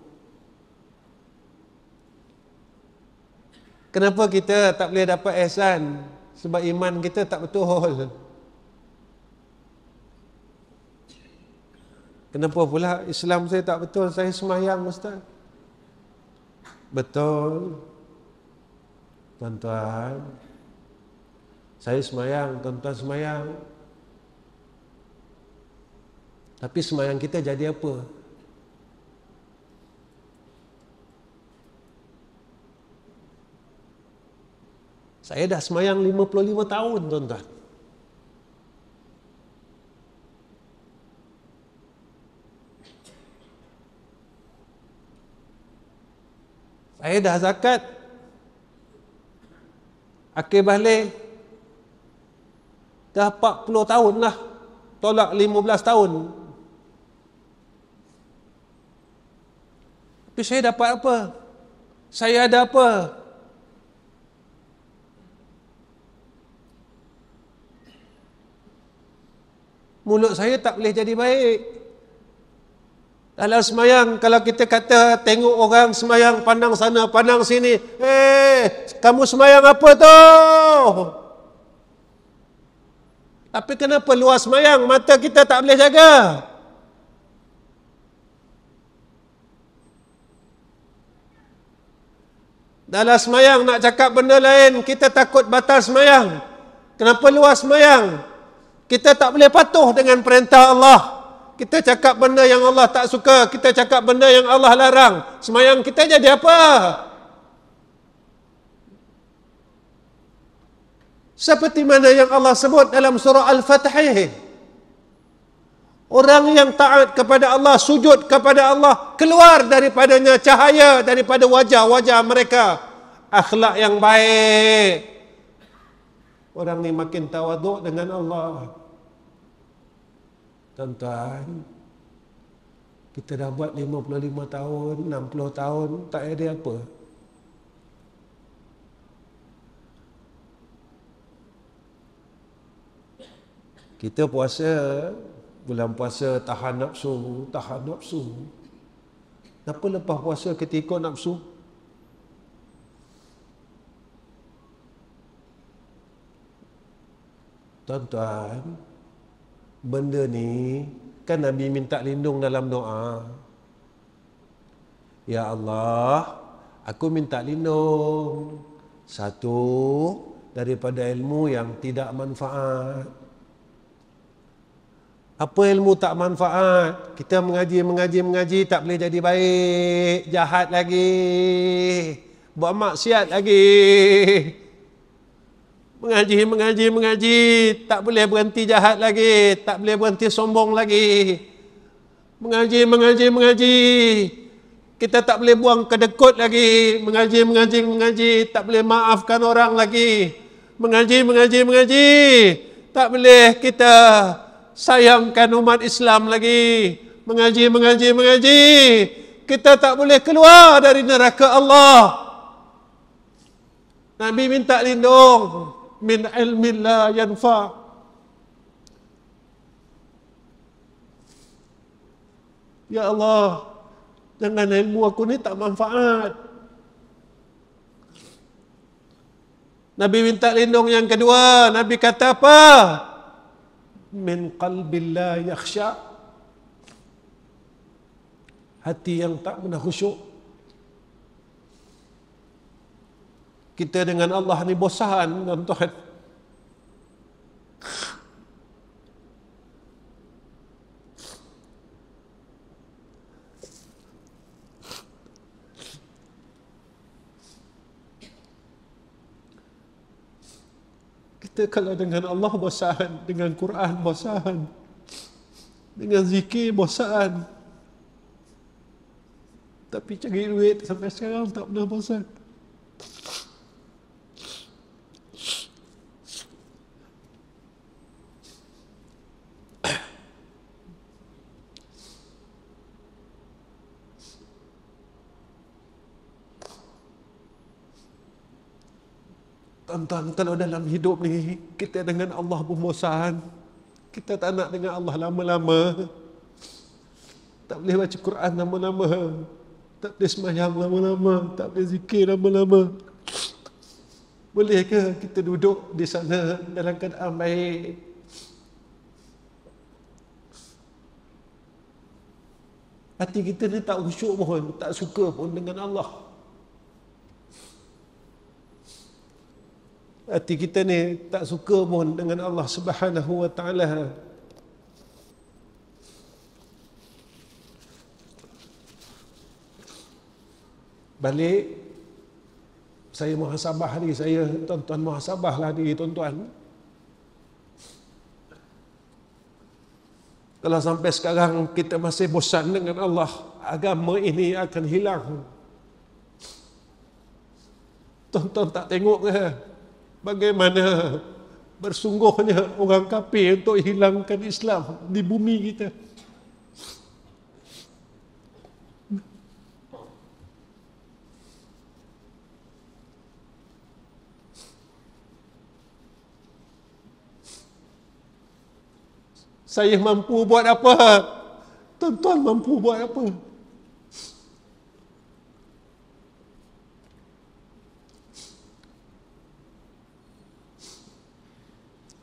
Kenapa kita tak boleh dapat ihsan? Sebab iman kita tak betul. Kenapa pula Islam saya tak betul? Saya sembahyang, Ustaz. Betul. Tuan-tuan, saya sembahyang, tuan-tuan sembahyang. Tapi sembahyang kita jadi apa? Saya dah sembahyang 55 tahun, tuan-tuan. Saya dah zakat, akil balik, dah 40 tahun lah, tolak 15 tahun. Tapi saya dapat apa? Saya ada apa? Mulut saya tak boleh jadi baik. Dalam semayang, kalau kita kata tengok orang semayang, pandang sana, pandang sini, kamu semayang apa tu? Tapi kenapa luar semayang, mata kita tak boleh jaga? Dalam semayang nak cakap benda lain, kita takut batal semayang. Kenapa luar semayang? Kita tak boleh patuh dengan perintah Allah. Kita cakap benda yang Allah tak suka, kita cakap benda yang Allah larang. Semayang kita jadi apa? Seperti mana yang Allah sebut dalam surah Al-Fatih. Orang yang taat kepada Allah, sujud kepada Allah, keluar daripadanya cahaya daripada wajah-wajah mereka. Akhlak yang baik. Orang ni makin tawaduk dengan Allah. Tuan-tuan, kita dah buat 55 tahun, 60 tahun, tak ada apa. Kita puasa, bulan puasa tahan nafsu, tahan nafsu. Kenapa lepas puasa kita ikut nafsu? Tuan-tuan, benda ni kan Nabi minta lindung dalam doa. Ya Allah, aku minta lindung. Satu, daripada ilmu yang tidak manfaat. Apa ilmu tak manfaat? Kita mengaji tak boleh jadi baik, jahat lagi, buat maksiat lagi. Mengaji, tak boleh berhenti jahat lagi, tak boleh berhenti sombong lagi. Mengaji, kita tak boleh buang kedekut lagi. Mengaji, tak boleh maafkan orang lagi. Mengaji, tak boleh kita sayangkan umat Islam lagi. Mengaji, kita tak boleh keluar dari neraka Allah. Nabi minta lindung min ilmin la yanfa. Ya Allah, jangan ilmu aku ni tak manfaat. Nabi minta lindung yang kedua. Nabi kata apa? Min qalbil la yakhsha. Hati yang tak pernah khusyuk. Kita dengan Allah ni bosan, tuan-tuan. Kita kalau dengan Allah bosan, dengan Quran bosan, dengan zikir bosan. Tapi cari duit sampai sekarang tak pernah bosan. Tuan-tuan, kalau dalam hidup ni kita dengan Allah berbosan, kita tak nak dengan Allah lama-lama, tak boleh baca Quran lama-lama, tak boleh sembahyang lama-lama, tak boleh zikir lama-lama. Boleh ke kita duduk di sana dalam keadaan baik? Hati kita ni tak khusyuk pun, tak suka pun dengan Allah. Hati kita ni tak suka pun dengan Allah Subhanahu wa ta'ala. Balik, saya muhasabah diri saya, tuan-tuan, muhasabahlah diri tuan-tuan. Kalau sampai sekarang kita masih bosan dengan Allah, agama ini akan hilang. Tuan-tuan tak tengok ke bagaimana bersungguhnya orang kafir untuk hilangkan Islam di bumi kita? Saya mampu buat apa? Tuan-tuan mampu buat apa?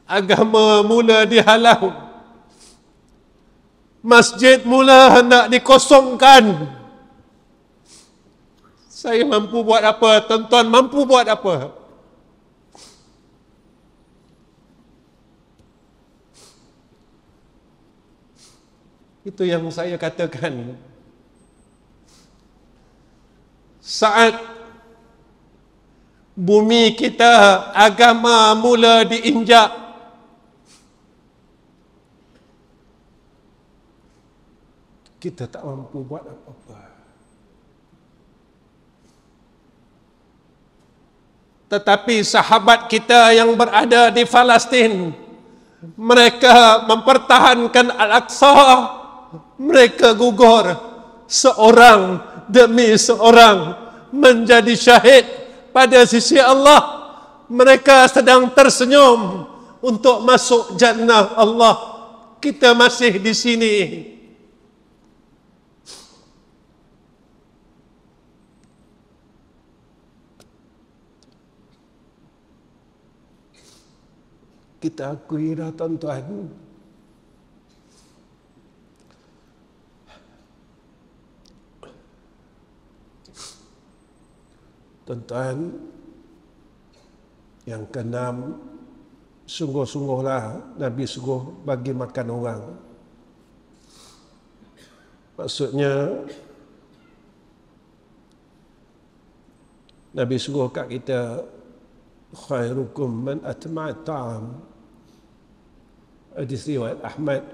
Agama mula dihalau, masjid mula hendak dikosongkan. Saya mampu buat apa? Tuan-tuan mampu buat apa? Itu yang saya katakan. Saat bumi kita, agama mula diinjak, kita tak mampu buat apa-apa. Tetapi sahabat kita yang berada di Palestin, mereka mempertahankan Al-Aqsa, mereka gugur seorang demi seorang menjadi syahid pada sisi Allah. Mereka sedang tersenyum untuk masuk jannah Allah. Kita masih di sini. Kita akui dah tuan-tuan, tuan-tuan, yang keenam, sungguh-sungguhlah Nabi sungguh bagi makan orang. Maksudnya Nabi suruh kat kita, khairukum man atma'at ta'am. Hadis riwayat Ahmad.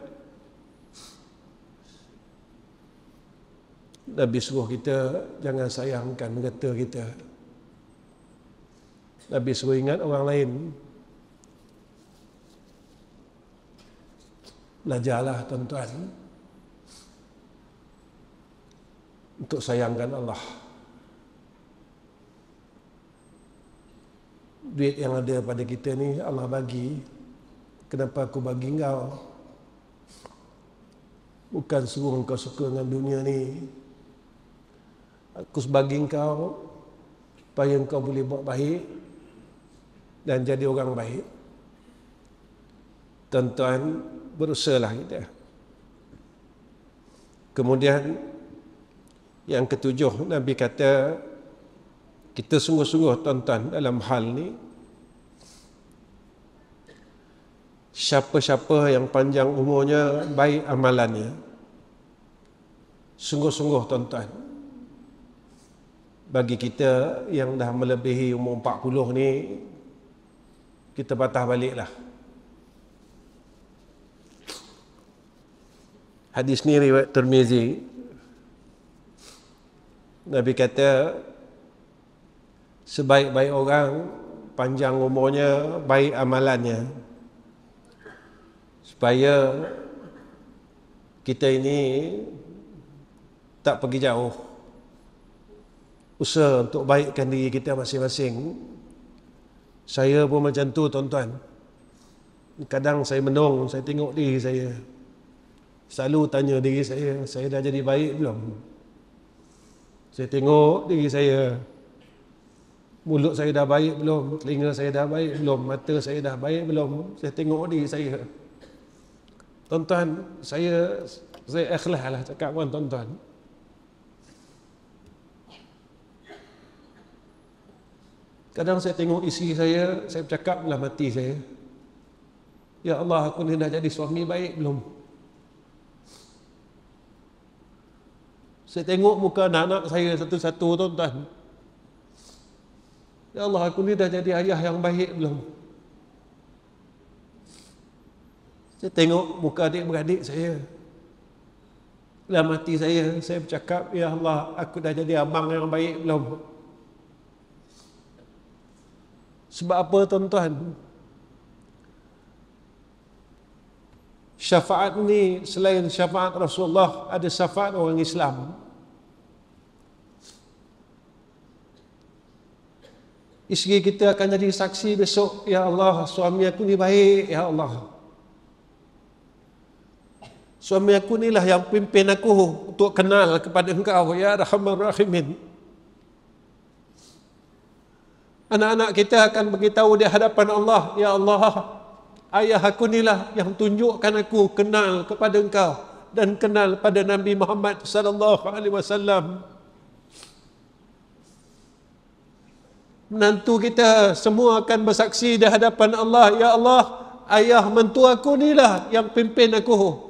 Nabi suruh kita jangan sayangkan harta kita. Nabi suruh ingat orang lain. Belajarlah tuan-tuan untuk sayangkan Allah. Duit yang ada pada kita ni Allah bagi. Kenapa aku bagi engkau? Bukan suruh engkau suka dengan dunia ni. Aku bagi engkau supaya engkau boleh buat baik dan jadi orang baik. Tuan-tuan, berusahalah kita. Kemudian yang ketujuh, Nabi kata kita sungguh-sungguh tuan-tuan dalam hal ni. Siapa-siapa yang panjang umurnya, baik amalannya. Sungguh-sungguh tuan-tuan, bagi kita yang dah melebihi umur 40 ni, kita patah baliklah. Hadis ni riwayat Tirmizi. Nabi kata, sebaik-baik orang, panjang umurnya, baik amalannya. Supaya kita ini tak pergi jauh. Usaha untuk baikkan diri kita masing-masing. Saya pun macam tu tuan-tuan. Kadang saya menung, saya tengok diri saya. Selalu tanya diri saya dah jadi baik belum? Saya tengok diri saya, mulut saya dah baik belum? Telinga saya dah baik belum? Mata saya dah baik belum? Saya tengok diri saya. Tuan-tuan, saya ikhlas lah cakap dengan tuan-tuan. Kadang saya tengok isi saya bercakap dalam hati saya, ya Allah, aku ni dah jadi suami baik belum? Saya tengok muka anak-anak saya satu-satu tuan-tuan, ya Allah, aku ni dah jadi ayah yang baik belum? Saya tengok muka adik-beradik saya, dalam hati saya bercakap, ya Allah, aku dah jadi abang yang baik belum? Sebab apa tuan-tuan? Syafaat ni selain syafaat Rasulullah, ada syafaat orang Islam. Isteri kita akan jadi saksi besok, ya Allah, suami aku ni baik, ya Allah. Suami aku ni lah yang pimpin aku untuk kenal kepada Engkau, ya Arhamar Rahimin. Anak-anak kita akan beritahu di hadapan Allah, ya Allah, ayah aku ni lah yang tunjukkan aku kenal kepada Engkau dan kenal pada Nabi Muhammad sallallahu alaihi wasallam. Menantu kita semua akan bersaksi di hadapan Allah, ya Allah, ayah mentua aku ni lah yang pimpin aku.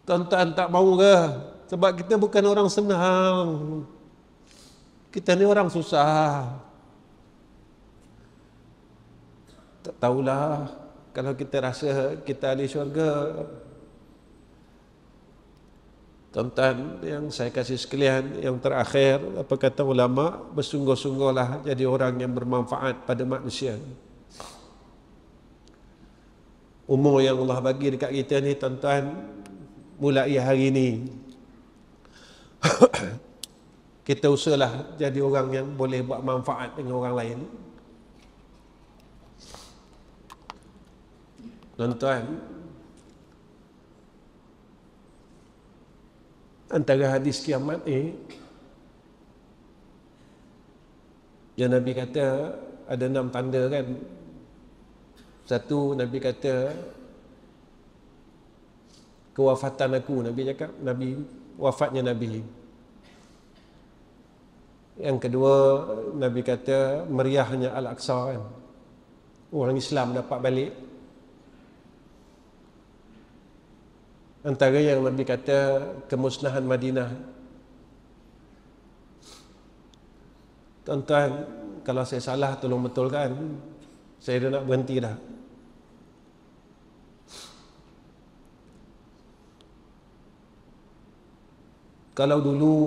Tuan-tuan tak mahu ke? Sebab kita bukan orang senang. Kita ni orang susah. Tak tahulah kalau kita rasa kita ahli syurga. Tuan-tuan yang saya kasih sekalian, yang terakhir, apa kata ulama, bersungguh-sungguhlah jadi orang yang bermanfaat pada manusia. Umur yang Allah bagi dekat kita ni tuan-tuan, mulai hari ini kita usahalah jadi orang yang boleh buat manfaat dengan orang lain. Tuan-tuan, antara hadis kiamat ni yang Nabi kata ada 6 tanda kan. Satu, Nabi kata kewafatan aku. Nabi cakap, wafatnya Nabi. Yang kedua, Nabi kata meriahnya Al-Aqsa kan. Orang Islam dapat balik. Antara yang Nabi kata kemusnahan Madinah. Tuan-tuan, kalau saya salah tolong betulkan. Saya dah nak berhenti dah. Kalau dulu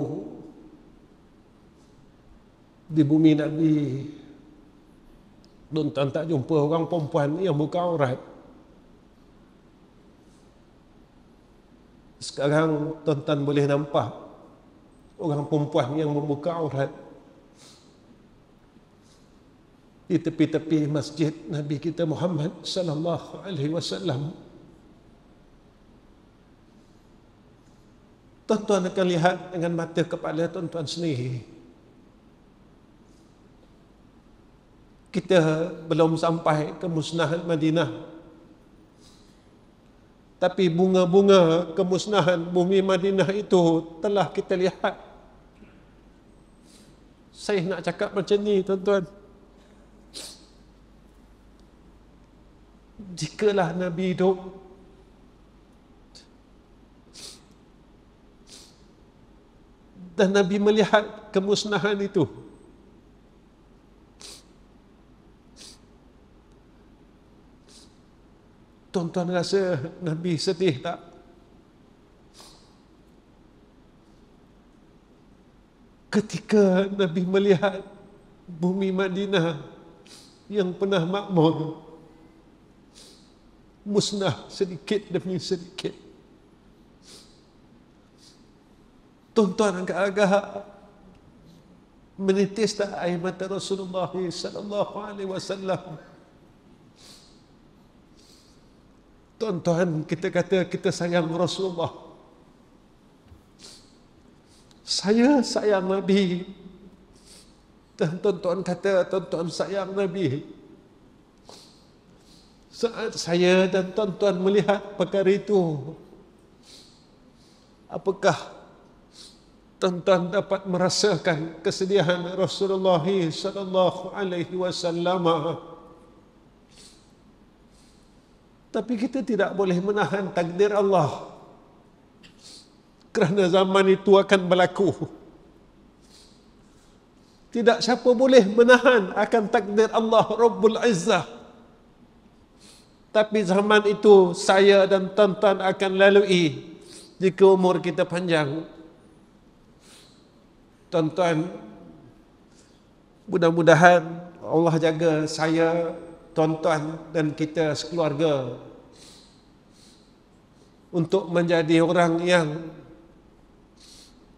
di bumi Nabi, tuan-tuan tak jumpa orang perempuan yang buka aurat. Sekarang tuan-tuan boleh nampak orang perempuan yang membuka aurat di tepi-tepi masjid Nabi kita Muhammad sallallahu alaihi wasallam. Tuan-tuan akan lihat dengan mata kepala tuan-tuan sendiri. Kita belum sampai ke musnahan Madinah, tapi bunga-bunga kemusnahan bumi Madinah itu telah kita lihat. Saya nak cakap macam ni tuan-tuan, jikalah Nabi hidup, dan Nabi melihat kemusnahan itu, tuan-tuan rasa Nabi sedih tak? Ketika Nabi melihat bumi Madinah yang pernah makmur musnah sedikit demi sedikit. Tuan-tuan agak-agak Menitis tak air mata Rasulullah sallallahu alaihi wasallam. Tuan-tuan, kita kata kita sayang Rasulullah. Saya sayang Nabi. Dan tuan-tuan kata tuan-tuan sayang Nabi. Saat saya dan tuan-tuan melihat perkara itu, apakah tuan-tuan dapat merasakan kesedihan Rasulullah sallallahu alaihi wasallam? Tapi kita tidak boleh menahan takdir Allah, kerana zaman itu akan berlaku. Tidak siapa boleh menahan akan takdir Allah Rabbul Izzah. Tapi zaman itu saya dan tuan-tuan akan lalui jika umur kita panjang. Tuan-tuan, mudah-mudahan Allah jaga saya, tuan-tuan dan kita sekeluarga untuk menjadi orang yang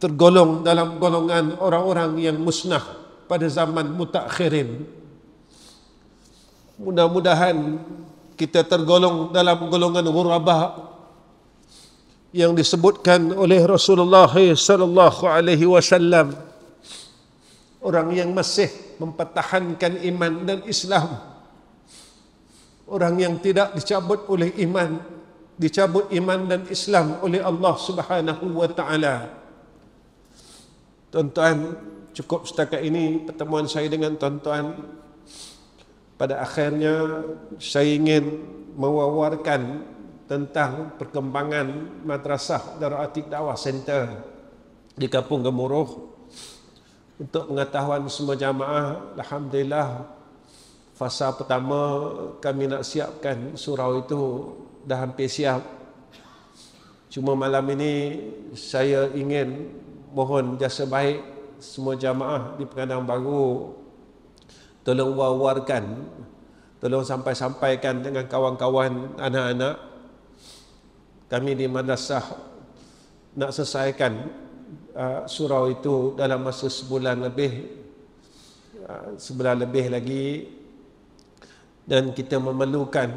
tergolong dalam golongan orang-orang yang musnah pada zaman mutakhirin. Mudah-mudahan kita tergolong dalam golongan ghuraba yang disebutkan oleh Rasulullah sallallahu alaihi wasallam, orang yang masih mempertahankan iman dan Islam, orang yang tidak dicabut oleh iman, dicabut iman dan Islam oleh Allah Subhanahu wa taala. Tuan-tuan, cukup setakat ini pertemuan saya dengan tuan-tuan. Pada akhirnya saya ingin mewawarkan tentang perkembangan Madrasah Darul Atiq Dakwah Center di Kampung Gemuruh. Untuk pengetahuan semua jamaah, alhamdulillah fasa pertama kami nak siapkan surau itu dah hampir siap. Cuma malam ini saya ingin mohon jasa baik semua jamaah di Pengadang Baru, tolong wawarkan, tolong sampaikan dengan kawan-kawan anak-anak. Kami di madrasah nak selesaikan surau itu dalam masa sebulan lebih lagi, dan kita memerlukan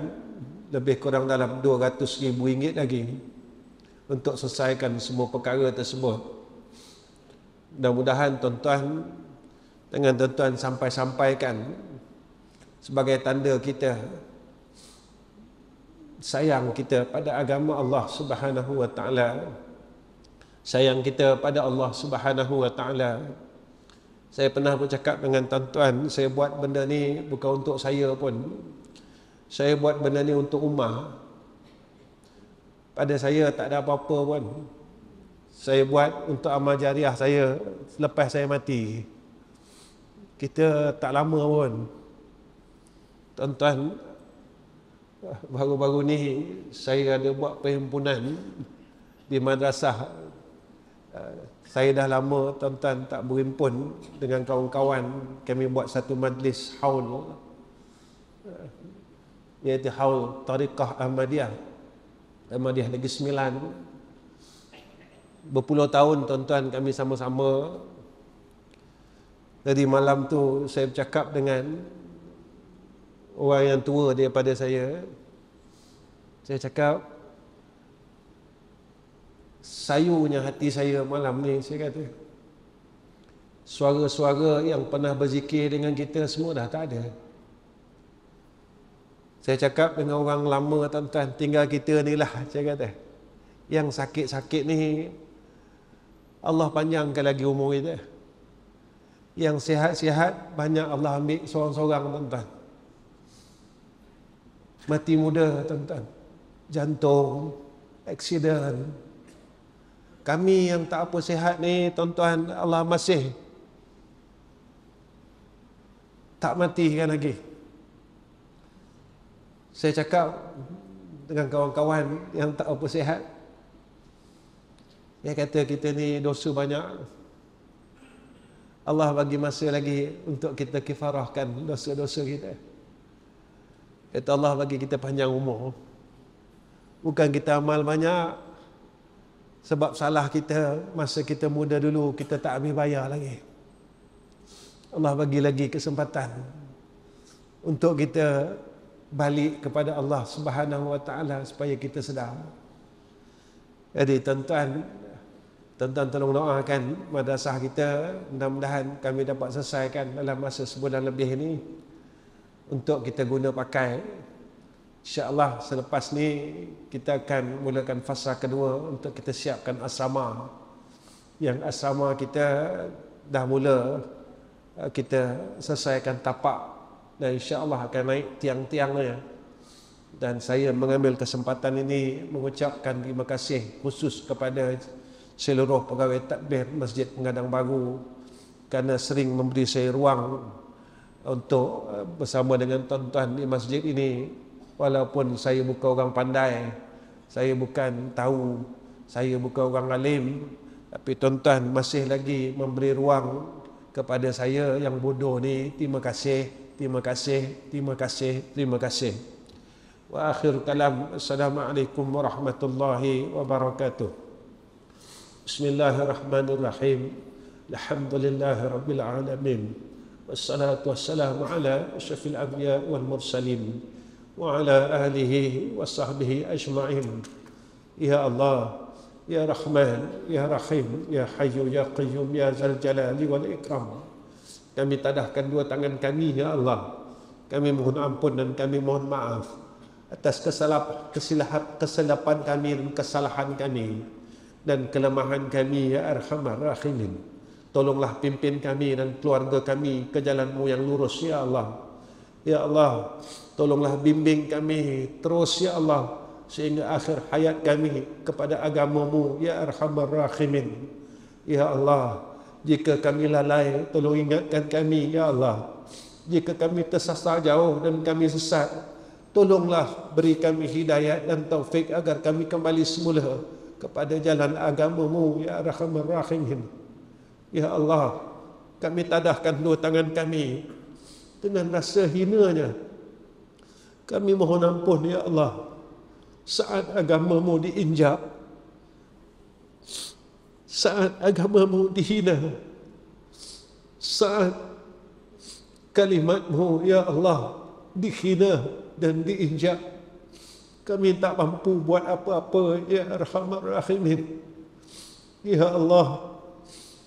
lebih kurang dalam RM200,000 lagi untuk selesaikan semua perkara tersebut. Mudah-mudahan tuan-tuan dengan tuan-tuan sampaikan sebagai tanda kita sayang kita pada agama Allah Subhanahu wa taala, sayang kita pada Allah Subhanahu wa taala. Saya pernah bercakap dengan tuan-tuan, saya buat benda ni bukan untuk saya pun. Saya buat benda ni untuk ummah. Pada saya tak ada apa-apa pun. Saya buat untuk amal jariah saya selepas saya mati. Kita tak lama pun. Tuan-tuan, baru-baru ni saya ada buat perhimpunan di madrasah. Saya dah lama tuan-tuan tak berhimpun dengan kawan-kawan. Kami buat satu majlis haul, iaitu haul Tariqah Ahmadiyah Negeri Sembilan. Berpuluh tahun tuan-tuan kami sama-sama. Jadi malam tu saya bercakap dengan orang yang tua daripada saya. Saya cakap, sayunya hati saya malam ni, saya kata, suara-suara yang pernah berzikir dengan kita semua dah tak ada. Saya cakap dengan orang lama tuan-tuan, tinggal kita ni lah, saya kata. Yang sakit-sakit ni Allah panjangkan lagi umur kita. Yang sihat-sihat banyak Allah ambil seorang-seorang tuan-tuan. Mati muda tuan-tuan, jantung, aksiden. Kami yang tak apa sihat ni tuan-tuan, Allah masih tak matikan lagi. Saya cakap dengan kawan-kawan yang tak apa sihat, dia kata kita ni dosa banyak. Allah bagi masa lagi untuk kita kifarahkan dosa-dosa kita. Kata Allah bagi kita panjang umur. Bukan kita amal banyak sebab salah kita masa kita muda dulu kita tak habis bayar lagi. Allah bagi lagi kesempatan untuk kita balik kepada Allah Subhanahu Wa Taala supaya kita sedar. Jadi tuan-tuan tolong doakan madrasah kita, mudah-mudahan kami dapat selesaikan dalam masa sebulan lebih ini untuk kita guna pakai. InsyaAllah selepas ni kita akan mulakan fasa kedua untuk kita siapkan asrama. Yang asrama kita dah mula kita selesaikan tapak dan insyaAllah akan naik tiang-tiangnya. Dan saya mengambil kesempatan ini mengucapkan terima kasih khusus kepada seluruh pegawai tadbir Masjid Pengadang Baru kerana sering memberi saya ruang untuk bersama dengan tuan-tuan di masjid ini. Walaupun saya bukan orang pandai, saya bukan tahu, saya bukan orang alim, tapi tuan-tuan masih lagi memberi ruang kepada saya yang bodoh ni. Terima kasih, terima kasih, terima kasih, terima kasih. Wa akhir kalam, assalamualaikum warahmatullahi wabarakatuh. Bismillahirrahmanirrahim. Alhamdulillahi rabbil alamin. Wassalatu wassalamu ala asyrafil anbiya wal mursalin wa ala alihi wa sahbihi ajma'in. Ya Allah, Ya Rahman, Ya Rahim, Ya Hayyu, Ya Qayyum, Ya Zal Jalali wal Ikram. Kami tadahkan dua tangan kami, Ya Allah. Kami mohon ampun dan kami mohon maaf atas kesilapan kami dan kesalahan kami dan kelemahan kami, Ya Arhamar Rahimin. Tolonglah pimpin kami dan keluarga kami ke jalan-Mu yang lurus, Ya Allah. Ya Allah, tolonglah bimbing kami terus, Ya Allah, sehingga akhir hayat kami kepada agama-Mu, Ya Arhamar Rahimin. Ya Allah, jika kami lalai, tolong ingatkan kami, Ya Allah. Jika kami tersasar jauh dan kami sesat, tolonglah beri kami hidayat dan taufik agar kami kembali semula kepada jalan agama-Mu, Ya Arhamar Rahimin. Ya Allah, kami tadahkan dua tangan kami dengan rasa hinanya. Kami mohon ampun, Ya Allah, saat agama-Mu diinjak, saat agama-Mu dihina, saat kalimat-Mu, Ya Allah, dihina dan diinjak. Kami tak mampu buat apa-apa, Ya Arhamar Rahimin. Ya Allah,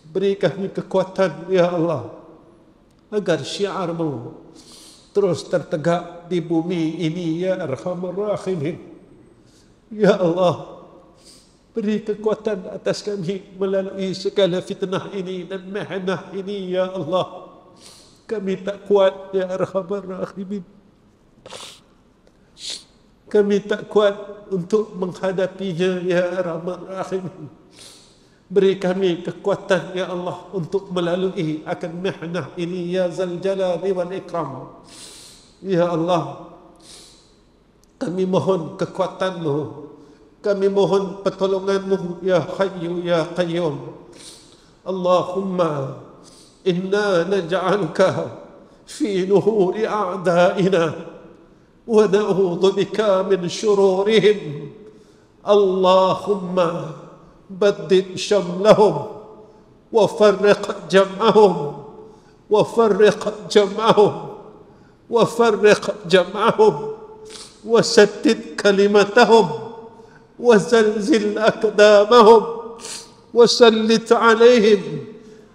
beri kami kekuatan, Ya Allah, agar syiar-Mu terus tertegak di bumi ini, Ya Arhamar Rahimin. Ya Allah, beri kekuatan atas kami melalui segala fitnah ini dan mihnah ini, Ya Allah. Kami tak kuat, Ya Arhamar Rahimin. Kami tak kuat untuk menghadapinya, Ya Arhamar Rahimin. Beri kami kekuatan, Ya Allah, untuk melalui akan mihnah ini, Ya Zal Jalali wal Ikram. Ya Allah, kami mohon kekuatan-Mu, kami mohon pertolongan-Mu, Ya Hayyu, Ya Qayyum. Allahumma inna naj'aluka fi nuhuri a'da'ina wa na'udhu bika min syururihim. Allahumma بدد شملهم وفرق جمعهم وفرق جمعهم وفرق جمعهم وسدد كلمتهم وزلزل أقدامهم وسلط عليهم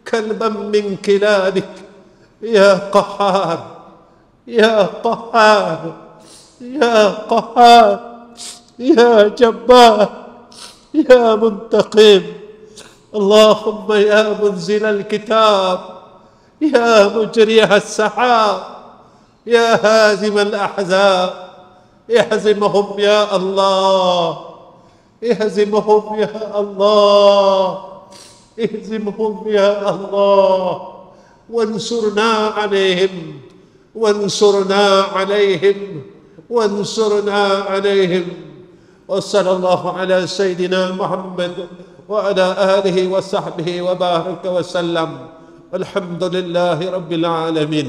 كلبا من كلابك يا قهار يا قهار يا قهار يا جبار يا منتقم. اللهم يا منزل الكتاب يا مجري السحاب يا هازم الأحزاب اهزمهم يا الله اهزمهم يا الله اهزمهم يا الله وانصرنا عليهم وانصرنا عليهم وانصرنا عليهم. وصلى الله على سيدنا محمد وعلى آله وصحبه وبارك وسلم. والحمد لله رب العالمين.